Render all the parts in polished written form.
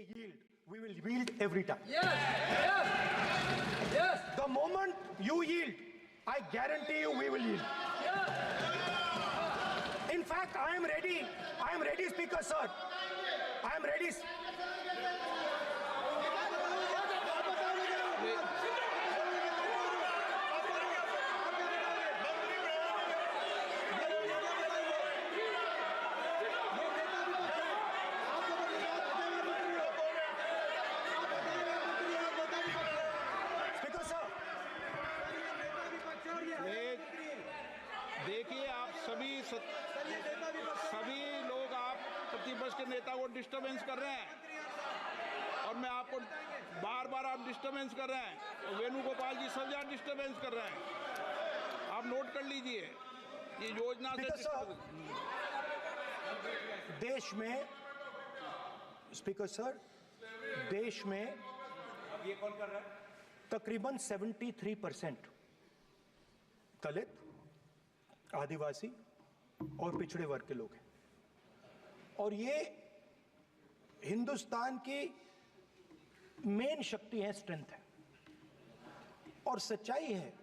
yield, we will yield every time. Yes, yes, yes. The moment you yield, I guarantee you we will yield. In fact, I am ready, Speaker Sir. I am ready. देखिए, आप सभी लोग आप प्रतिपक्ष के नेता को disturbance कर रहे हैं और मैं आपको बार बार आप डिस्टर्बेंस कर रहे हैं और वेणुगोपाल जी सब जगह डिस्टर्बेंस कर रहे हैं। आप नोट कर लीजिए ये योजना से देश में स्पीकर सर, देश में ये कौन कर रहा है? तकरीबन 73% दलित, आदिवासी और पिछड़े वर्ग के लोग हैं और ये हिंदुस्तान की मेन शक्ति है, स्ट्रेंथ है। और सच्चाई है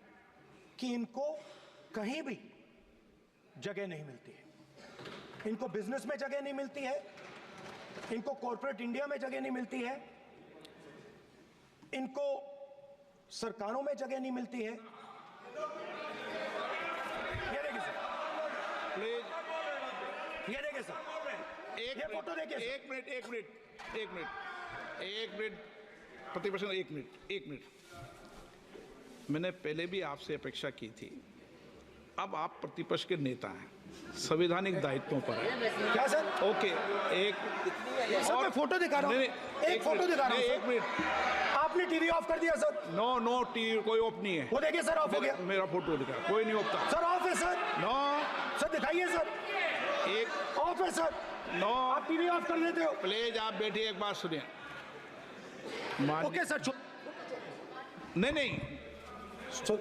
कि इनको कहीं भी जगह नहीं मिलती है। इनको बिजनेस में जगह नहीं मिलती है, इनको कॉर्पोरेट इंडिया में जगह नहीं मिलती है, इनको सरकारों में जगह नहीं मिलती है। ये देखिए सर, ये फोटो देखिए। एक मिनट प्रतिपक्ष, एक मिनट। मैंने पहले भी आपसे अपेक्षा की थी, अब आप प्रतिपक्ष के नेता हैं, संवैधानिक दायित्वों पर है। क्या सर? ओके, एक और मैं फोटो दिखा रहा हूँ, एक फोटो दिखा रहा हूँ। एक मिनट, आपने टीवी ऑफ कर दिया सर? नो टीवी कोई ऑफ नहीं है। वो देखिए सर, ऑफ हो गया। मेरा फोटो दिखा, कोई नहीं ऑफ था सर। ऑफ है सर? नो सर दिखाइए सर, एक ऑफ है सर। नो, आप टीवी ऑफ कर देते हो? प्लीज आप बैठिए, एक बात सुनिए। Okay sir. नहीं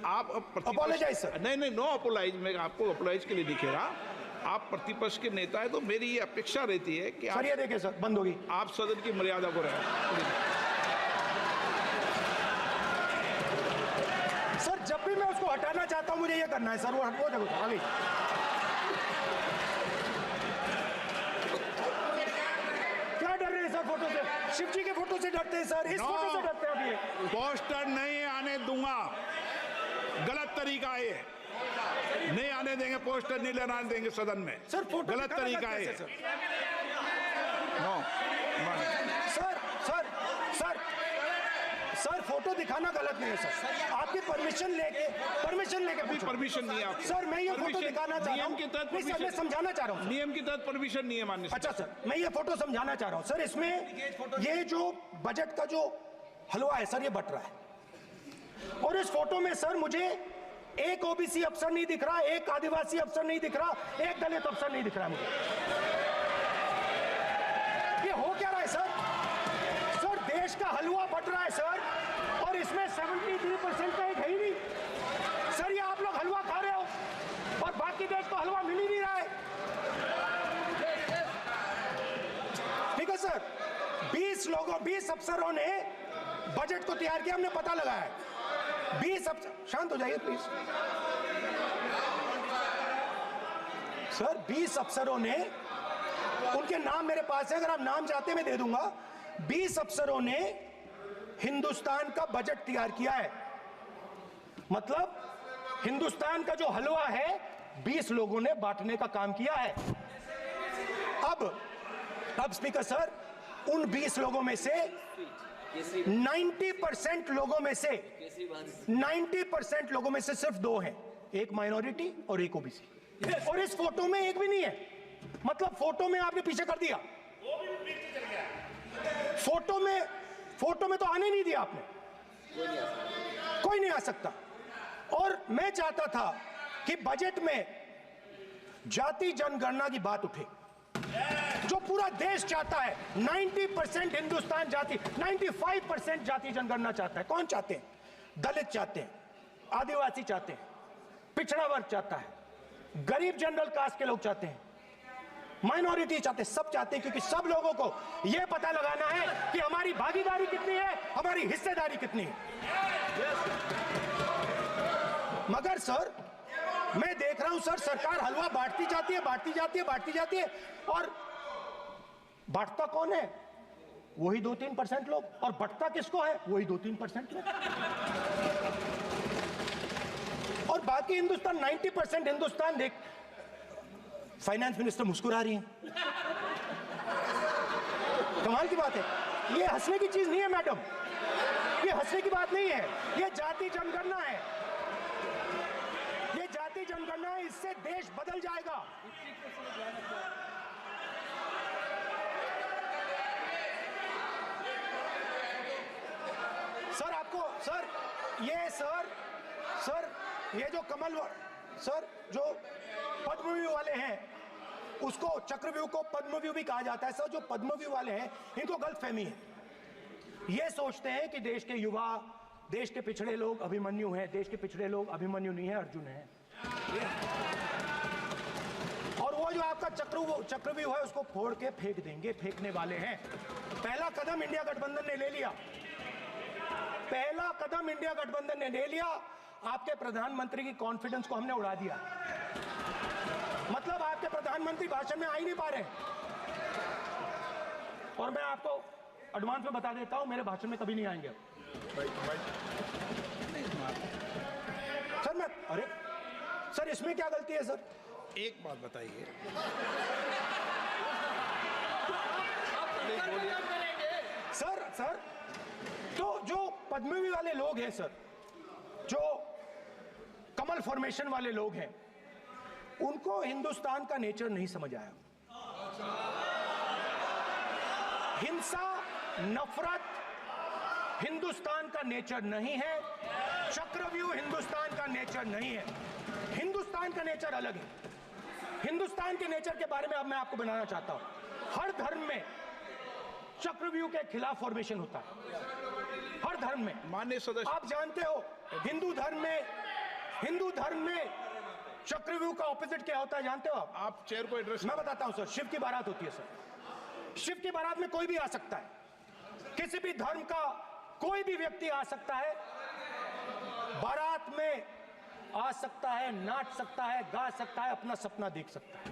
आप अपोलोजाइज सर। नहीं, नो अपोलाइज। मैं आपको अपोलाइज के लिए दिखे रहा। आप प्रतिपक्ष के नेता है तो मेरी ये अपेक्षा रहती है कि सर, ये देखिए सर, बंद होगी। आप सदन की मर्यादा को रहे। सर, जब भी मैं उसको हटाना चाहता हूं मुझे ये करना है सर। वो हटो, देखो आ गई। क्या डर रहे हैं सर फोटो से? शिव जी के फोटो से डरते हैं सर, इस फोटो से डरते हैं अभी। पोस्टर नहीं आने दूंगा, गलत तरीका है ये। नहीं आने देंगे, पोस्टर नहीं लेना देंगे सदन में। सर फोटो गलत तरीका है। सर फोटो दिखाना गलत नहीं है सर। आपकी परमिशन लेके परमिशन नहीं है आपको। सर, मैं ये फोटो दिखाना चाह रहा हूं। नियम के तहत मैं समझाना चाह रहा हूं। नियम के तहत परमिशन नहीं है माननीय। अच्छा सर, मैं ये फोटो समझाना चाह रहा हूं सर। इसमें ये जो बजट का जो हलवा है सर, ये बट रहा है और इस फोटो में सर मुझे एक ओबीसी अफसर नहीं दिख रहा, एक आदिवासी अफसर नहीं दिख रहा, एक दलित अफसर नहीं दिख रहा मुझे। ये हो क्या रहा है सर? सर, देश का हलवा बट रहा है सर और इसमें 73% का एक है ही नहीं सर। ये आप लोग हलवा खा रहे हो और बाकी देश को हलवा मिल ही नहीं रहा है। ठीक है सर, 20 अफसरों ने बजट को तैयार किया, हमने पता लगाया है। 20 अफसर, शांत हो जाइए प्लीज सर। 20 अफसरों ने, उनके नाम मेरे पास है, अगर आप नाम चाहते मैं दे दूंगा। 20 अफसरों ने हिंदुस्तान का बजट तैयार किया है। मतलब हिंदुस्तान का जो हलवा है 20 लोगों ने बांटने का काम किया है। अब स्पीकर सर, उन 20 लोगों में से 90% लोगों में से सिर्फ 2 हैं, एक माइनॉरिटी और एक ओबीसी। और इस फोटो में एक भी नहीं है। मतलब फोटो में आपने पीछे कर दिया, फोटो में तो आने नहीं दिया आपने। कोई नहीं आ सकता। और मैं चाहता था कि बजट में जाति जनगणना की बात उठे, जो पूरा देश चाहता है। 90% हिंदुस्तान जाति, 95% जाति जनगणना चाहता है। कौन चाहते हैं? दलित चाहते हैं, आदिवासी चाहते हैं, पिछड़ा वर्ग चाहता है, गरीब जनरल कास्ट के लोग चाहते हैं, माइनॉरिटी चाहते हैं, सब चाहते हैं। क्योंकि सब लोगों को यह पता लगाना है कि हमारे हमारी भागीदारी कितनी है, हमारी हिस्सेदारी कितनी है। मगर सर मैं देख रहा हूं सर, सरकार हलवा बांटती जाती है, बांटती जाती है, बांटती जाती है, और बांटता कौन है? वही 2-3% लोग, और बंटता किसको है? वही 2-3% लोग। और बाकी हिंदुस्तान, 90% हिंदुस्तान देख। फाइनेंस मिनिस्टर मुस्कुरा रही हैं। कमाल की बात है। ये हंसने की चीज नहीं है मैडम, ये हंसने की बात नहीं है, ये जाति जनगणना है, ये जाति जनगणना है। इससे देश बदल जाएगा। सर आपको सर ये जो कमल सर जो पद्मव्यूह वाले हैं, उसको चक्रव्यूह को पद्मव्यूह भी कहा जाता है। सर जो पद्मव्यूह वाले हैं इनको गलतफहमी है। ये सोचते हैं कि देश के युवा, देश के पिछड़े लोग अभिमन्यु हैं। देश के पिछड़े लोग अभिमन्यु नहीं है, अर्जुन है। और वो जो आपका चक्रव्यूह है उसको फोड़ के फेंक देंगे, फेंकने वाले हैं। पहला कदम इंडिया गठबंधन ने ले लिया, पहला कदम इंडिया गठबंधन ने ले लिया। आपके प्रधानमंत्री की कॉन्फिडेंस को हमने उड़ा दिया। मतलब आपके प्रधानमंत्री भाषण में आ ही नहीं पा रहे। और मैं आपको एडवांस में बता देता हूं, मेरे भाषण में कभी नहीं आएंगे। सर अरे सर इसमें क्या गलती है सर? एक बात बताइए, सर तो जो पद्मव्यूह वाले लोग हैं सर, जो कमल फॉर्मेशन वाले लोग हैं, उनको हिंदुस्तान का नेचर नहीं समझ आया। हिंसा, नफरत हिंदुस्तान का नेचर नहीं है। चक्रव्यूह हिंदुस्तान का नेचर नहीं है। हिंदुस्तान का नेचर अलग है। हिंदुस्तान के नेचर के बारे में अब मैं आपको बनाना चाहता हूं। हर धर्म में चक्रव्यूह के खिलाफ फॉर्मेशन होता है, हर धर्म में। माननीय सदस्य, आप जानते हो हिंदू धर्म में चक्रव्यूह का ऑपोजिट क्या होता है, जानते हो आप चेयर को एड्रेस। मैं बताता हूं सर। शिव की बारात होती है सर। शिव की बारात में कोई भी आ सकता है, किसी भी धर्म का कोई भी व्यक्ति आ सकता है, बारात में आ सकता है, नाच सकता है, गा सकता है, अपना सपना देख सकता है।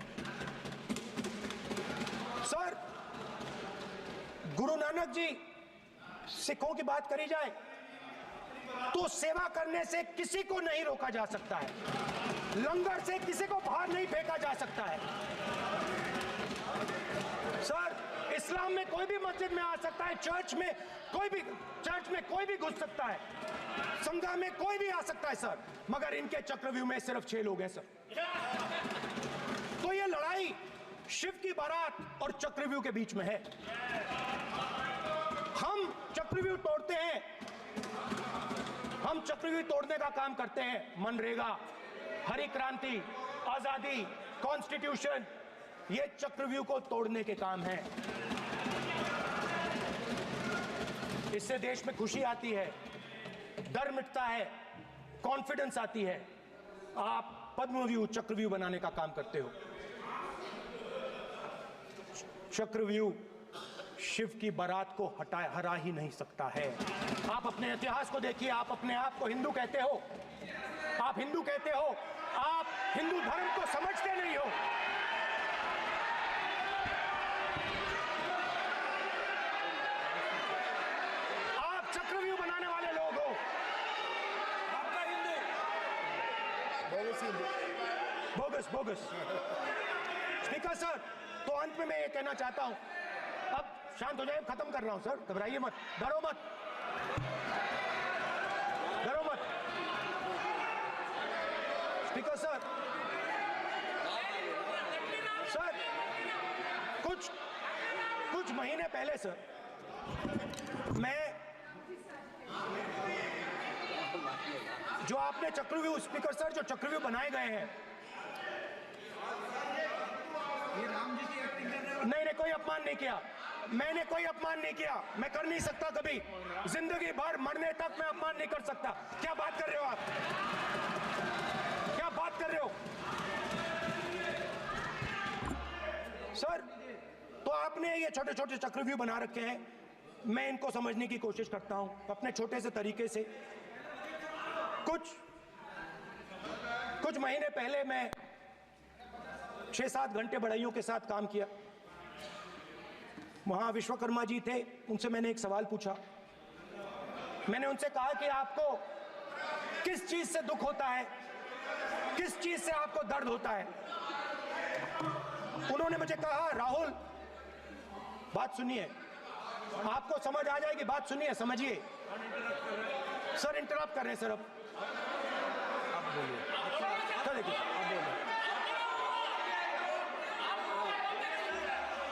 सर गुरु नानक जी, सिखों की बात करी जाए तो सेवा करने से किसी को नहीं रोका जा सकता है, लंगर से किसी को बाहर नहीं फेंका जा सकता है। सर इस्लाम में कोई भी मस्जिद में आ सकता है, चर्च में कोई भी घुस सकता है, संघा में कोई भी आ सकता है सर, मगर इनके चक्रव्यूह में सिर्फ 6 लोग हैं सर। तो ये लड़ाई शिव की बारात और चक्रव्यूह के बीच में है। हम चक्रव्यूह तोड़ते हैं, हम चक्रव्यूह तोड़ने का काम करते हैं। मनरेगा, हरी क्रांति, आजादी, कॉन्स्टिट्यूशन, ये चक्रव्यूह को तोड़ने के काम हैं। इससे देश में खुशी आती है, डर मिटता है, कॉन्फिडेंस आती है। आप पद्मव्यूह चक्रव्यूह बनाने का काम करते हो। चक्रव्यूह शिव की बारात को हरा ही नहीं सकता है। आप अपने इतिहास को देखिए। आप अपने आप को हिंदू कहते हो, आप हिंदू कहते हो, आप हिंदू धर्म को समझते नहीं हो। आप चक्रव्यूह बनाने वाले लोग हो। आपका हिंदू बोगस। स्पीकर सर, तो अंत में मैं ये कहना चाहता हूं, अब शांत हो जाए, खत्म कर रहा हूं सर, घबराइए मत, डरो मत। स्पीकर सर, कुछ महीने पहले सर, मैं जो आपने चक्रव्यूह, स्पीकर सर, जो चक्रव्यूह बनाए गए हैं, नहीं, कोई अपमान नहीं किया, मैंने कोई अपमान नहीं किया, मैं कर नहीं सकता कभी, जिंदगी भर मरने तक मैं अपमान नहीं कर सकता। क्या बात कर रहे हो आप? क्या बात कर रहे हो सर? तो आपने ये छोटे छोटे चक्रव्यूह बना रखे हैं, मैं इनको समझने की कोशिश करता हूं अपने छोटे से तरीके से। कुछ महीने पहले मैं 6-7 घंटे बढ़इयों के साथ काम किया। वहां विश्वकर्मा जी थे, उनसे मैंने एक सवाल पूछा। मैंने उनसे कहा कि आपको किस चीज से दुख होता है, किस चीज से आपको दर्द होता है। उन्होंने मुझे कहा, राहुल बात सुनिए, आपको समझ आ जाएगी, बात सुनिए, समझिए। सर इंटरप्ट कर रहे हैं सर। अब बोलिए, देखिए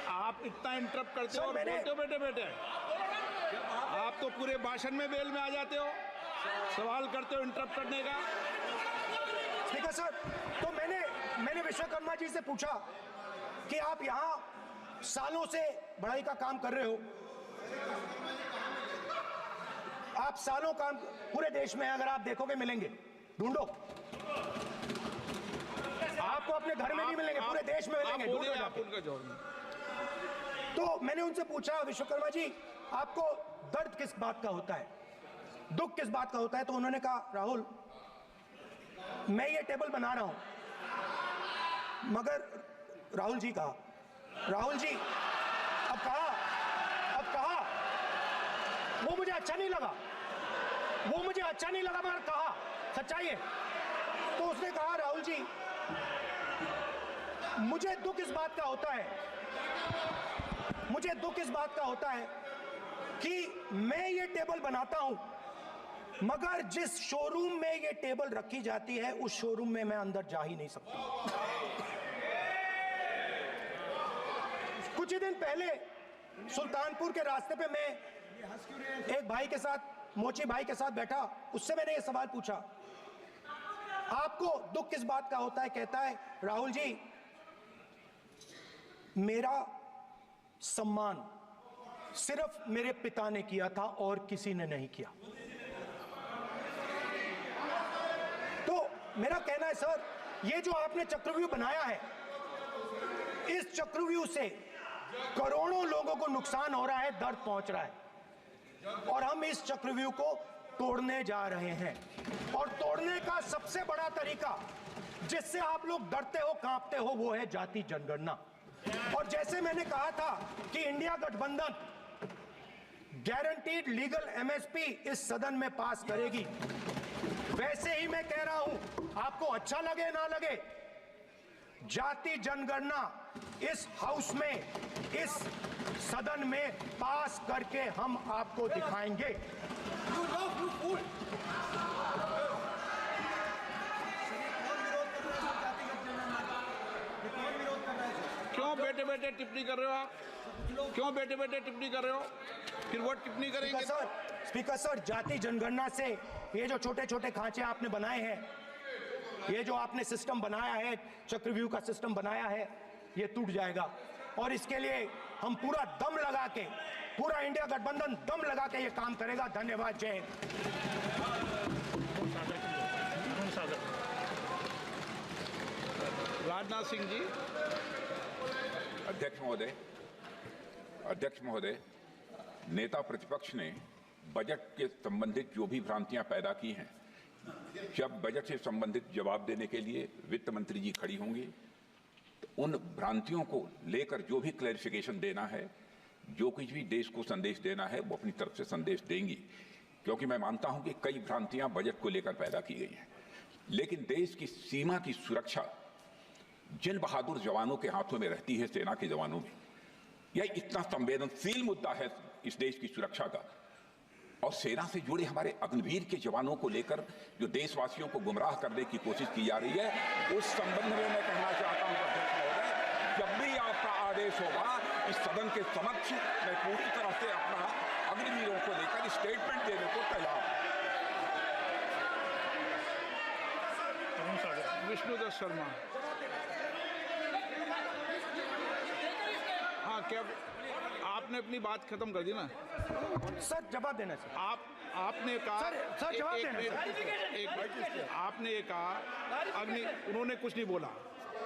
आप इतना इंटरप्ट करते हो और मैंने- बोलते हो बेटे बेटे, आप तो पूरे भाषण में बेल में आ जाते हो, सवाल करते हो इंटरप्ट करने का। स्पीकर सर, तो मैंने विश्वकर्मा जी से पूछा कि आप यहां सालों से बढ़ाई का काम कर रहे हो, आप सालों काम पूरे देश में अगर आप देखोगे मिलेंगे, ढूंढो, आपको अपने घर में नहीं मिलेंगे, पूरे देश में मिलेंगे, ढूंढो आप जाके। उनका जवाब दो। तो मैंने उनसे पूछा, विश्वकर्मा जी आपको दर्द किस बात का होता है, दुख किस बात का होता है। तो उन्होंने कहा, राहुल मैं ये टेबल बना रहा हूं, मगर राहुल जी कहा, राहुल जी अब कहा वो मुझे अच्छा नहीं लगा, मगर कहा सच्चाई है। तो उसने कहा, राहुल जी मुझे दुख इस बात का होता है कि मैं ये टेबल बनाता हूं, मगर जिस शोरूम में ये टेबल रखी जाती है उस शोरूम में मैं अंदर जा ही नहीं सकता। कुछ ही दिन पहले सुल्तानपुर के रास्ते पे मैं एक भाई के साथ, मोची भाई के साथ बैठा, उससे मैंने ये सवाल पूछा, आपको दुख किस बात का होता है। कहता है, राहुल जी मेरा सम्मान सिर्फ मेरे पिता ने किया था और किसी ने नहीं किया। तो मेरा कहना है सर, ये जो आपने चक्रव्यूह बनाया है, इस चक्रव्यूह से करोड़ों लोगों को नुकसान हो रहा है, दर्द पहुंच रहा है, और हम इस चक्रव्यूह को तोड़ने जा रहे हैं। और तोड़ने का सबसे बड़ा तरीका जिससे आप लोग डरते हो, कांपते हो, वो है जाति जनगणना। और जैसे मैंने कहा था कि इंडिया गठबंधन गारंटीड लीगल एमएसपी इस सदन में पास करेगी, वैसे ही मैं कह रहा हूं, आपको अच्छा लगे ना लगे, जाति जनगणना इस हाउस में, इस सदन में पास करके हम आपको दिखाएंगे। क्यों बेटे बेटे टिप्पणी कर रहे हो आप? क्यों बेटे बेटे टिप्पणी कर रहे हो? फिर वो टिप्पणी करेंगे। स्पीकर सर, जाति जनगणना से ये जो छोटे छोटे खांचे आपने बनाए हैं, ये जो आपने सिस्टम बनाया है, चक्रव्यूह का सिस्टम बनाया है, ये टूट जाएगा। और इसके लिए हम पूरा दम लगा के, पूरा इंडिया गठबंधन दम लगा के ये काम करेगा। धन्यवाद, जय हिंद। राजनाथ सिंह जी। अध्यक्ष महोदय, नेता प्रतिपक्ष ने बजट के संबंधित जो भी भ्रांतियां पैदा की हैं, जब बजट से संबंधित जवाब देने के लिए वित्त मंत्री जी खड़ी होंगी, तो उन भ्रांतियों को लेकर जो भी क्लैरिफिकेशन देना है, जो कुछ भी देश को संदेश देना है, वो अपनी तरफ से संदेश देंगी। क्योंकि मैं मानता हूं कि कई भ्रांतियां बजट को लेकर पैदा की गई हैं, लेकिन देश की सीमा की सुरक्षा जिन बहादुर जवानों के हाथों में रहती है, सेना के जवानों में, यह इतना संवेदनशील मुद्दा है इस देश की सुरक्षा का, और सेना से जुड़े हमारे अग्निवीर के जवानों को लेकर जो देशवासियों को गुमराह करने की कोशिश की जा रही है, उस संबंध में मैं कहना चाहता हूं अध्यक्ष महोदय, जब भी आपका आदेश होगा, इस सदन के समक्ष मैं पूरी तरह से अपना अग्निवीरों को लेकर स्टेटमेंट देने को तैयार हूं। विष्णुदत्त शर्मा। हाँ, क्या आपने अपनी बात खत्म कर दी ना? सर जवाब देना सर। आपने कहा सर जवाब देना सर। आपने ये कहा उन्होंने कुछ नहीं बोला,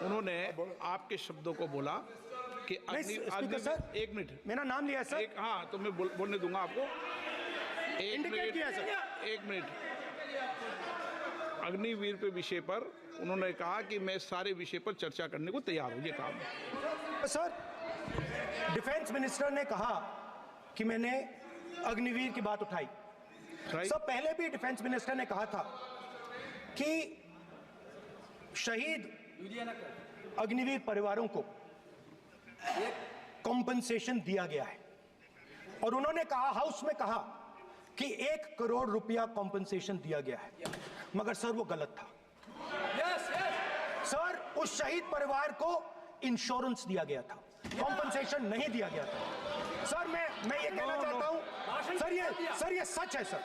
उन्होंने आपके शब्दों को बोला कि नहीं स्पीकर सर, एक मिनट, मेरा नाम लिया है सर। हाँ तो मैं बोलने दूंगा आपको। इंडिकेट किया सर। एक मिनट। अग्निवीर पे विषय पर उन्होंने कहा कि मैं सारे विषय पर चर्चा करने को तैयार हूं, ये काम। सर, डिफेंस मिनिस्टर ने कहा कि मैंने अग्निवीर की बात उठाई। सर, पहले भी डिफेंस मिनिस्टर ने कहा था कि शहीद अग्निवीर परिवारों को कॉम्पनसेशन दिया गया है और उन्होंने कहा, हाउस में कहा कि 1 करोड़ रुपया कॉम्पनसेशन दिया गया है, मगर सर वो गलत था। सर, उस शहीद परिवार को इंश्योरेंस दिया गया था, कॉम्पनसेशन नहीं दिया गया था। सर मैं ये कहना चाहता हूं, सर ये सच है सर।